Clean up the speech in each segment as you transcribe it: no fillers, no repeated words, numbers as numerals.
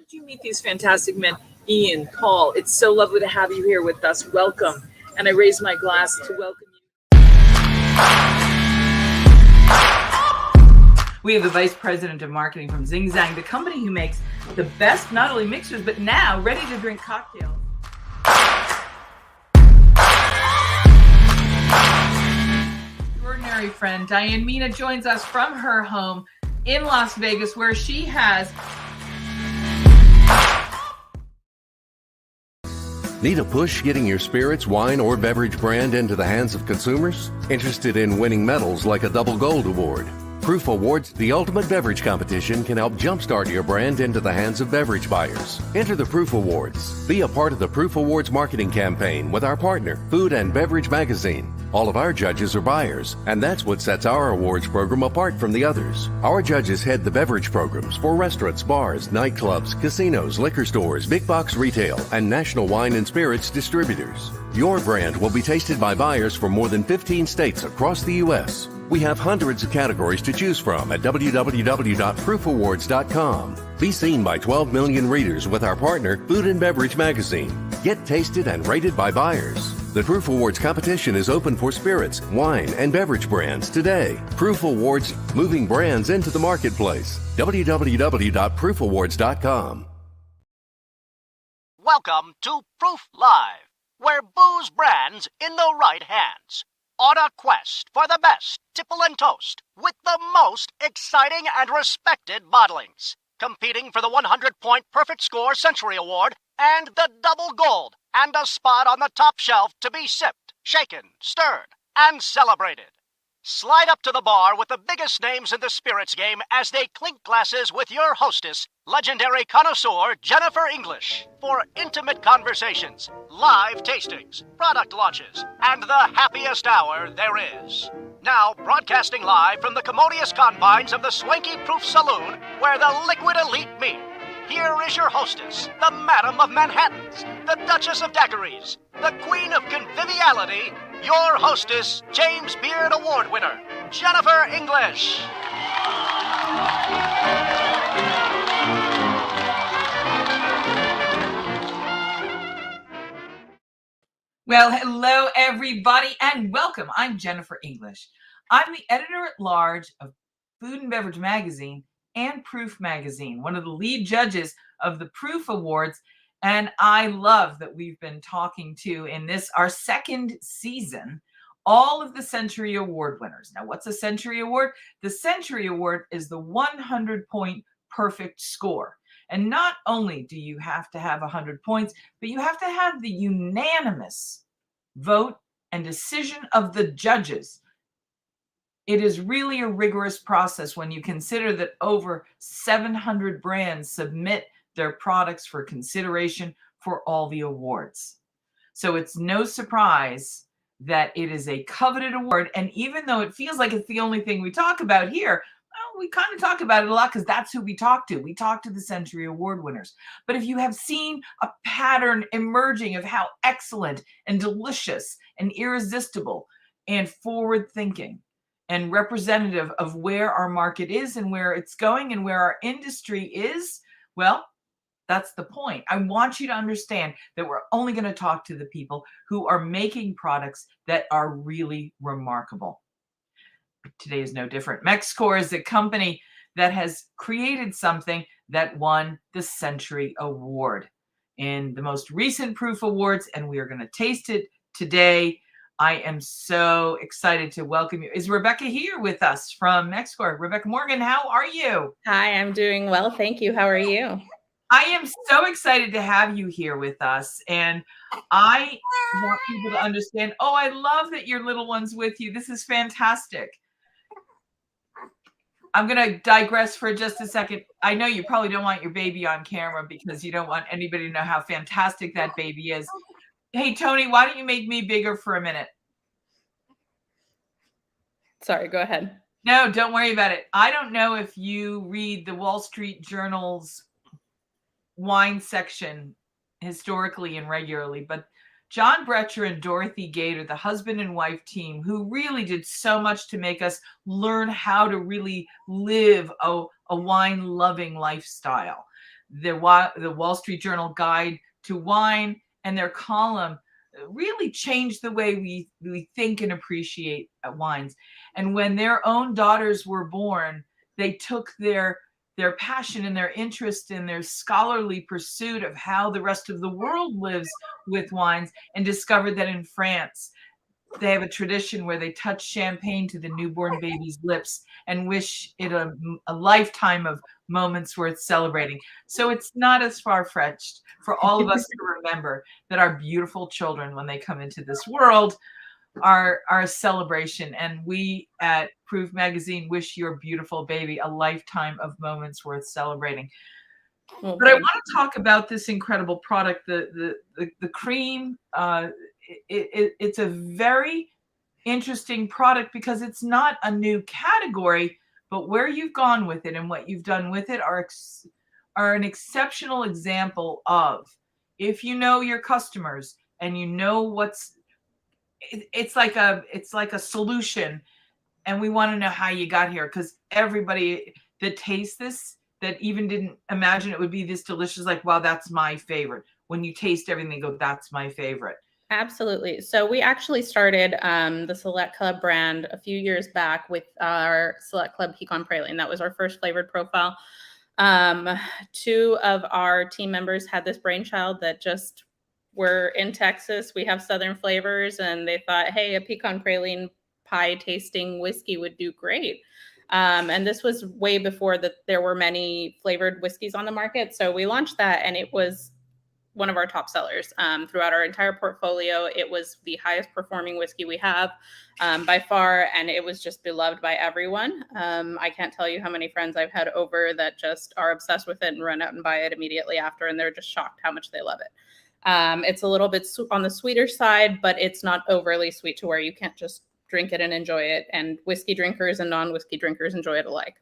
Did you meet these fantastic men? Ian, Paul, it's so lovely to have you here with us. Welcome. And I raise my glass to welcome you. We have the Vice President of Marketing from Zing Zang, the company who makes the best, not only mixers, but now ready-to-drink cocktails. Extraordinary friend Diane Mina joins us from her home in Las Vegas, where she has... Need a push getting your spirits, wine, or beverage brand into the hands of consumers? Interested in winning medals like a double gold award? Proof Awards, the ultimate beverage competition, can help jumpstart your brand into the hands of beverage buyers. Enter the Proof Awards. Be a part of the Proof Awards marketing campaign with our partner, Food and Beverage Magazine. All of our judges are buyers, and that's what sets our awards program apart from the others. Our judges head the beverage programs for restaurants, bars, nightclubs, casinos, liquor stores, big box retail, and national wine and spirits distributors. Your brand will be tasted by buyers from more than 15 states across the U.S. We have hundreds of categories to choose from at www.proofawards.com. Be seen by 12 million readers with our partner, Food and Beverage Magazine. Get tasted and rated by buyers. The Proof Awards competition is open for spirits, wine, and beverage brands today. Proof Awards, moving brands into the marketplace. www.proofawards.com. Welcome to Proof Live, where booze brands in the right hands. On a quest for the best tipple and toast with the most exciting and respected bottlings. Competing for the 100-point Perfect Score Century Award and the double gold and a spot on the top shelf to be sipped, shaken, stirred, and celebrated. Slide up to the bar with the biggest names in the spirits game as they clink glasses with your hostess, legendary connoisseur Jennifer English, for intimate conversations, live tastings, product launches, and the happiest hour there is. Now, broadcasting live from the commodious confines of the swanky Proof Saloon, where the liquid elite meet. Here is your hostess, the Madam of Manhattans, the Duchess of Daiquiris, the Queen of Conviviality, your hostess, James Beard Award winner, Jennifer English. Well, hello, everybody, and welcome. I'm Jennifer English. I'm the editor-at-large of Food and Beverage Magazine and Proof Magazine, one of the lead judges of the Proof Awards, and I love that we've been talking to, in this, our second season, all of the Century Award winners. Now, what's a Century Award? The Century Award is the 100-point perfect score. And not only do you have to have 100 points, but you have to have the unanimous vote and decision of the judges. It is really a rigorous process when you consider that over 700 brands submit their products for consideration for all the awards. So it's no surprise that it is a coveted award. And even though it feels like it's the only thing we talk about here, well, we kind of talk about it a lot because that's who we talk to. We talk to the Century Award winners. But if you have seen a pattern emerging of how excellent and delicious and irresistible and forward-thinking and representative of where our market is and where it's going and where our industry is, well, that's the point. I want you to understand that we're only going to talk to the people who are making products that are really remarkable. Today is no different. Mexcor is a company that has created something that won the Century Award in the most recent Proof Awards, and we are going to taste it today. I am so excited to welcome you. Is Rebecca here with us from Mexcor? Rebecca Morgan, how are you? Hi, I'm doing well. Thank you. How are you? I am so excited to have you here with us. And I want people to understand, oh, I love that your little one's with you. This is fantastic. I'm going to digress for just a second. I know you probably don't want your baby on camera because you don't want anybody to know how fantastic that baby is. Hey, Tony, why don't you make me bigger for a minute? Sorry, go ahead. No, don't worry about it. I don't know if you read the Wall Street Journal's wine section historically and regularly, but John Brecher and Dorothy Gator, the husband and wife team, who really did so much to make us learn how to really live a wine-loving lifestyle. the Wall Street Journal Guide to Wine, and their column really changed the way we think and appreciate wines. And when their own daughters were born, they took their passion and their interest in their scholarly pursuit of how the rest of the world lives with wines and discovered that in France, they have a tradition where they touch champagne to the newborn baby's lips and wish it a lifetime of moments worth celebrating. So it's not as far-fetched for all of us to remember that our beautiful children, when they come into this world, are a celebration. And we at Proof Magazine wish your beautiful baby a lifetime of moments worth celebrating. Well, but I want to talk about this incredible product, the cream. It's a very interesting product because it's not a new category, but where you've gone with it and what you've done with it are an exceptional example of, if you know your customers and you know it's like a solution, and we want to know how you got here, because everybody that tastes this, that even didn't imagine it would be this delicious, like, wow, that's my favorite. When you taste everything, they go, that's my favorite. Absolutely. So we actually started the Select Club brand a few years back with our Select Club Pecan Praline. That was our first flavored profile. Two of our team members had this brainchild that just were in Texas. We have Southern flavors, and they thought, hey, a pecan praline pie tasting whiskey would do great. And this was way before that there were many flavored whiskeys on the market. So we launched that, and it was one of our top sellers throughout our entire portfolio. It was the highest performing whiskey we have by far, and it was just beloved by everyone. I can't tell you how many friends I've had over that just are obsessed with it and run out and buy it immediately after, and they're just shocked how much they love it. It's a little bit on the sweeter side, but it's not overly sweet to where you can't just drink it and enjoy it, and whiskey drinkers and non-whiskey drinkers enjoy it alike.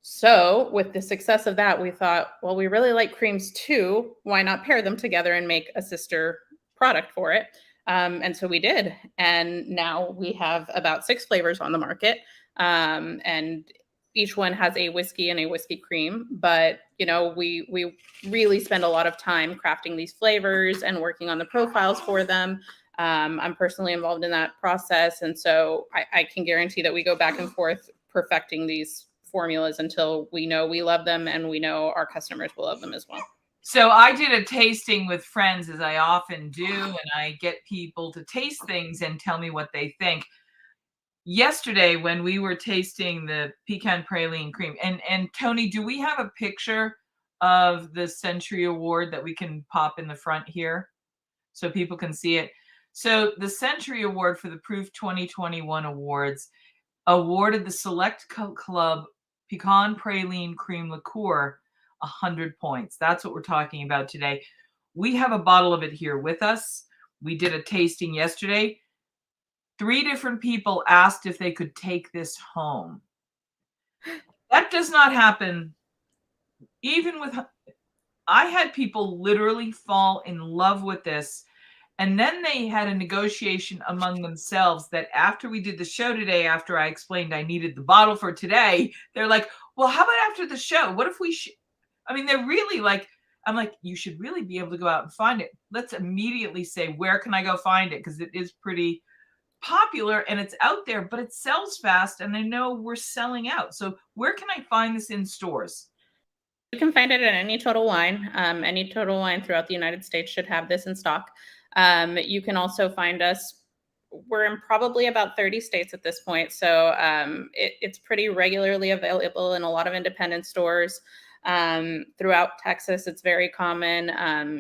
So with the success of that, we thought, well, we really like creams too. Why not pair them together and make a sister product for it? And so we did. And now we have about 6 flavors on the market. And each one has a whiskey and a whiskey cream. But, you know, we really spend a lot of time crafting these flavors and working on the profiles for them. I'm personally involved in that process. And so I can guarantee that we go back and forth perfecting these formulas until we know we love them and we know our customers will love them as well. So I did a tasting with friends, as I often do, and I get people to taste things and tell me what they think. Yesterday, when we were tasting the pecan praline cream, and Tony, do we have a picture of the Century Award that we can pop in the front here so people can see it? So the Century Award for the Proof 2021 Awards awarded the Select Club Pecan Praline Cream Liqueur 100 points. That's what we're talking about today. We have a bottle of it here with us. We did a tasting yesterday. 3 different people asked if they could take this home. That does not happen. Even with, I had people literally fall in love with this. And then they had a negotiation among themselves that after we did the show today, after I explained I needed the bottle for today, they're like, well, how about after the show? What if we I mean, they're really like, I'm like, you should really be able to go out and find it. Let's immediately say, where can I go find it? Because it is pretty popular and it's out there, but it sells fast. And I know we're selling out. So where can I find this in stores? You can find it at any Total Wine. Any Total Wine throughout the United States should have this in stock. You can also find us. We're in probably about 30 states at this point. So it's pretty regularly available in a lot of independent stores. Throughout Texas, it's very common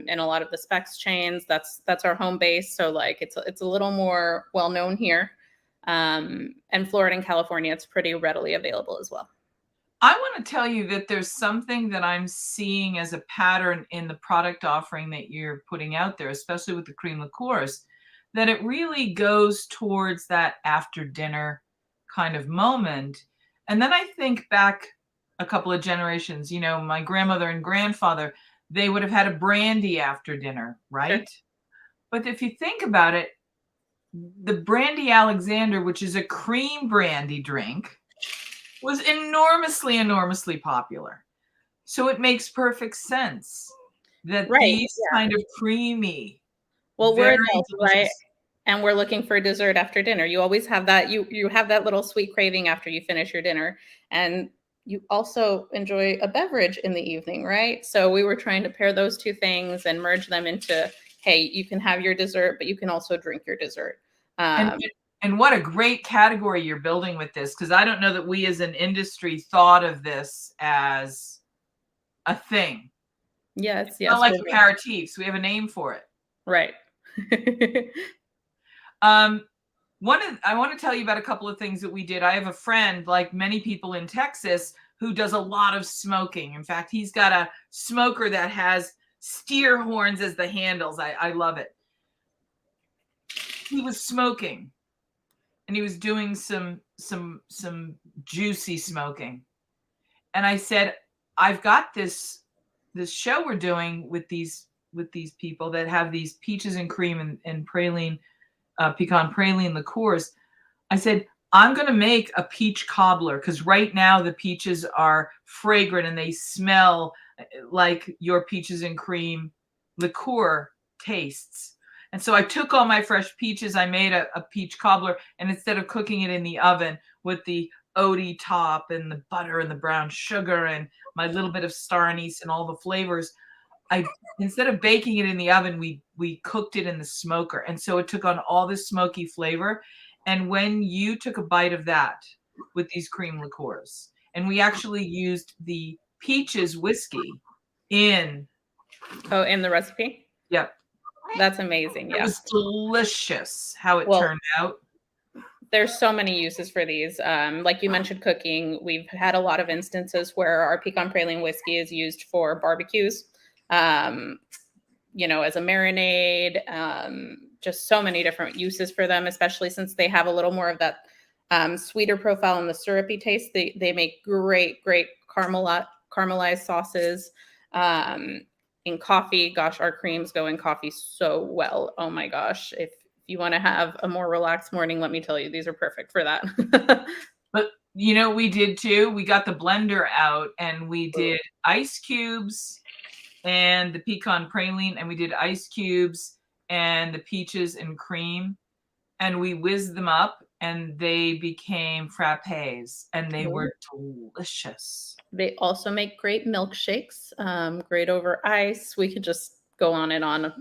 in a lot of the specs chains. That's our home base. So like it's a little more well known here. And Florida and California, it's pretty readily available as well. I want to tell you that there's something that I'm seeing as a pattern in the product offering that you're putting out there, especially with the cream liqueurs, that it really goes towards that after dinner kind of moment. And then I think back a couple of generations, you know, my grandmother and grandfather, they would have had a brandy after dinner, right? Sure. But if you think about it, the Brandy Alexander, which is a cream brandy drink, was enormously popular. So it makes perfect sense that Right. these Yeah. kind of creamy, Well, we're very adults, right? delicious. And we're looking for dessert after dinner. You always have that you have that little sweet craving after you finish your dinner, and you also enjoy a beverage in the evening, right? So we were trying to pair those two things and merge them into, hey, you can have your dessert, but you can also drink your dessert. And Um, and what a great category you're building with this, because I don't know that we as an industry thought of this as a thing. yes, Not yes, like we're aperitifs. We have a name for it. right. Um, I want to tell you about a couple of things that we did. I have a friend, like many people in Texas, who does a lot of smoking. In fact, he's got a smoker that has steer horns as the handles. I love it. He was smoking and he was doing some juicy smoking. And I said, I've got this show we're doing with these people that have these peaches and cream and praline, pecan praline liqueurs. I said, I'm going to make a peach cobbler because right now the peaches are fragrant and they smell like your peaches and cream liqueur tastes. And so I took all my fresh peaches, I made a peach cobbler, and instead of cooking it in the oven with the oaty top and the butter and the brown sugar and my little bit of star anise and all the flavors, I instead of baking it in the oven, we cooked it in the smoker. And so it took on all this smoky flavor. And when you took a bite of that with these cream liqueurs, and we actually used the peaches whiskey in, Oh, in the recipe? yep, That's amazing. it Yeah. was delicious how it Well, turned out. there's so many uses for these. Like you mentioned, cooking. We've had a lot of instances where our pecan praline whiskey is used for barbecues, um, as a marinade. Just so many different uses for them, especially since they have a little more of that sweeter profile and the syrupy taste. They make great caramelized sauces. In coffee, gosh, our creams go in coffee so well. Oh my gosh, if you want to have a more relaxed morning, let me tell you, these are perfect for that. But we did too. We got the blender out and we did ice cubes and the pecan praline, and we did ice cubes and the peaches and cream, and we whizzed them up and they became frappes and they were delicious. They also make great milkshakes, great over ice. We could just go on and on.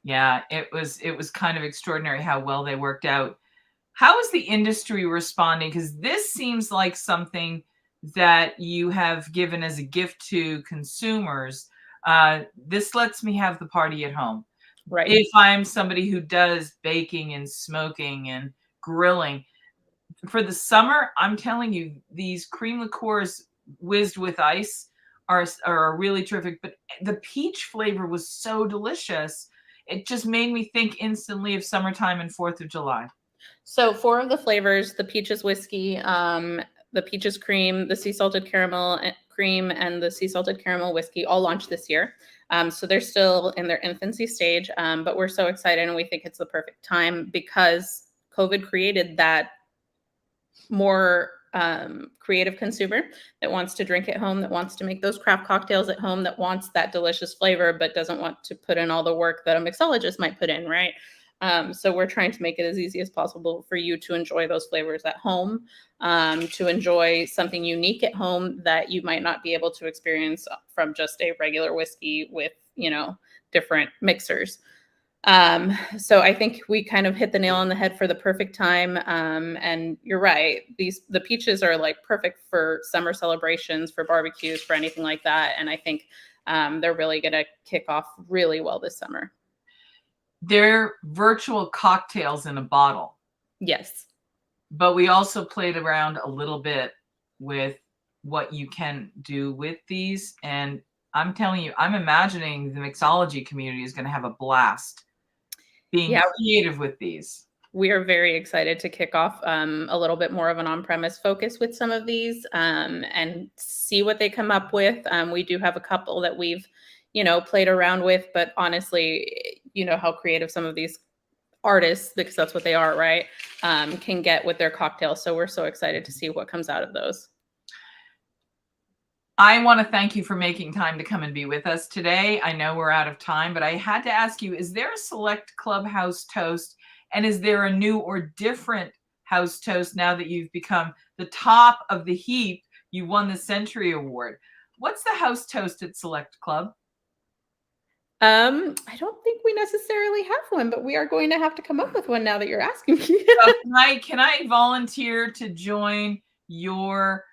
Yeah, it was kind of extraordinary how well they worked out. How is the industry responding? Because this seems like something that you have given as a gift to consumers. This lets me have the party at home. Right. If I'm somebody who does baking and smoking and grilling for the summer, I'm telling you, these cream liqueurs whizzed with ice are really terrific. But the peach flavor was so delicious. It just made me think instantly of summertime and 4th of July. So 4 of the flavors, the peaches whiskey, the peaches cream, the sea salted caramel cream, and the sea salted caramel whiskey all launched this year. So they're still in their infancy stage, but we're so excited and we think it's the perfect time because COVID created that more creative consumer that wants to drink at home, that wants to make those craft cocktails at home, that wants that delicious flavor, but doesn't want to put in all the work that a mixologist might put in, right? So we're trying to make it as easy as possible for you to enjoy those flavors at home, to enjoy something unique at home that you might not be able to experience from just a regular whiskey with, different mixers. So I think we kind of hit the nail on the head for the perfect time. And you're right. The peaches are like perfect for summer celebrations, for barbecues, for anything like that. And I think they're really going to kick off really well this summer. They're virtual cocktails in a bottle. Yes. But we also played around a little bit with what you can do with these. And I'm telling you, I'm imagining the mixology community is going to have a blast being creative with these. We are very excited to kick off a little bit more of an on-premise focus with some of these and see what they come up with. We do have a couple that we've, played around with, but honestly, how creative some of these artists, because that's what they are, right, can get with their cocktails. So we're so excited to see what comes out of those. I want to thank you for making time to come and be with us today. I know we're out of time, but I had to ask you, is there a Select Club house toast? And is there a new or different house toast now that you've become the top of the heap? You won the Century Award. What's the house toast at Select Club? I don't think we necessarily have one, but we are going to have to come up with one now that you're asking me. So can I volunteer to join your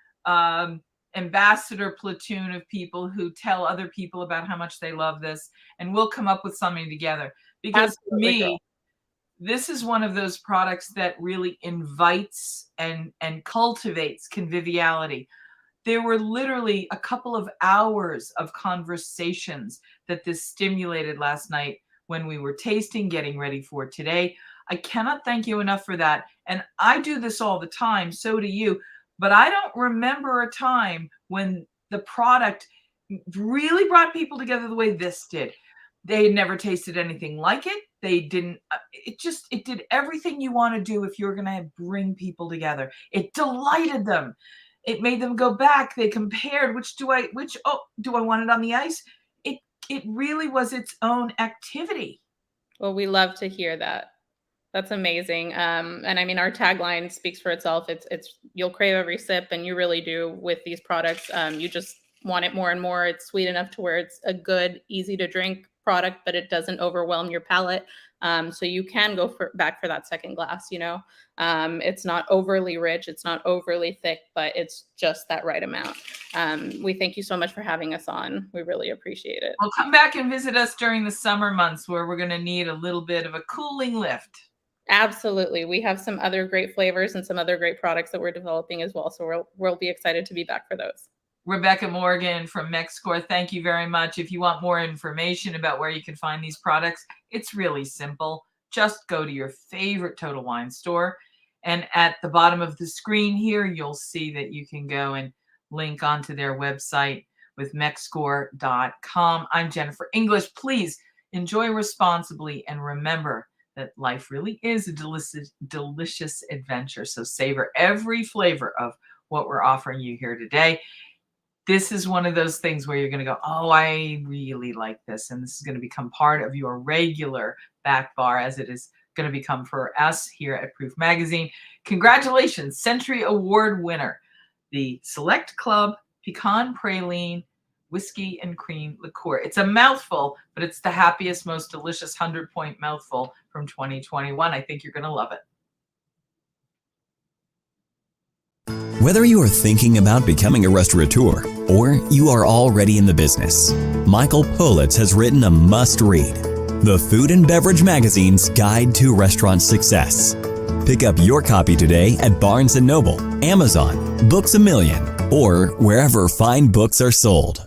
ambassador platoon of people who tell other people about how much they love this, and we'll come up with something together? Because for me, this is one of those products that really invites and cultivates conviviality. There were literally a couple of hours of conversations that this stimulated last night when we were tasting, getting ready for today. I cannot thank you enough for that. And I do this all the time, so do you. But I don't remember a time when the product really brought people together the way this did. They had never tasted anything like it. They didn't, it did everything you want to do if you're going to bring people together. It delighted them. It made them go back. They compared, do I want it on the ice? It really was its own activity. Well, we love to hear that. That's amazing. And I mean, our tagline speaks for itself. It's you'll crave every sip, and you really do with these products. You just want it more and more. It's sweet enough to where it's a good, easy to drink product, but it doesn't overwhelm your palate. So you can go back for that second glass, you know. It's not overly rich, it's not overly thick, but it's just that right amount. We thank you so much for having us on. We really appreciate it. Well, come back and visit us during the summer months where we're going to need a little bit of a cooling lift. Absolutely. We have some other great flavors and some other great products that we're developing as well. So we'll be excited to be back for those. Rebecca Morgan from Mexcor, thank you very much. If you want more information about where you can find these products, it's really simple. Just go to your favorite Total Wine store. And at the bottom of the screen here, you'll see that you can go and link onto their website with mexcor.com. I'm Jennifer English. Please enjoy responsibly and remember that life really is a delicious adventure. So savor every flavor of what we're offering you here today. This is one of those things where you're going to go, oh, I really like this. And this is going to become part of your regular back bar, as it is going to become for us here at Proof Magazine. Congratulations, Century Award winner, the Select Club Pecan Praline Whiskey and Cream Liqueur. It's a mouthful, but it's the happiest, most delicious 100-point mouthful from 2021. I think you're going to love it. Whether you are thinking about becoming a restaurateur or you are already in the business, Michael Politz has written a must-read, The Food and Beverage Magazine's Guide to Restaurant Success. Pick up your copy today at Barnes & Noble, Amazon, Books A Million, or wherever fine books are sold.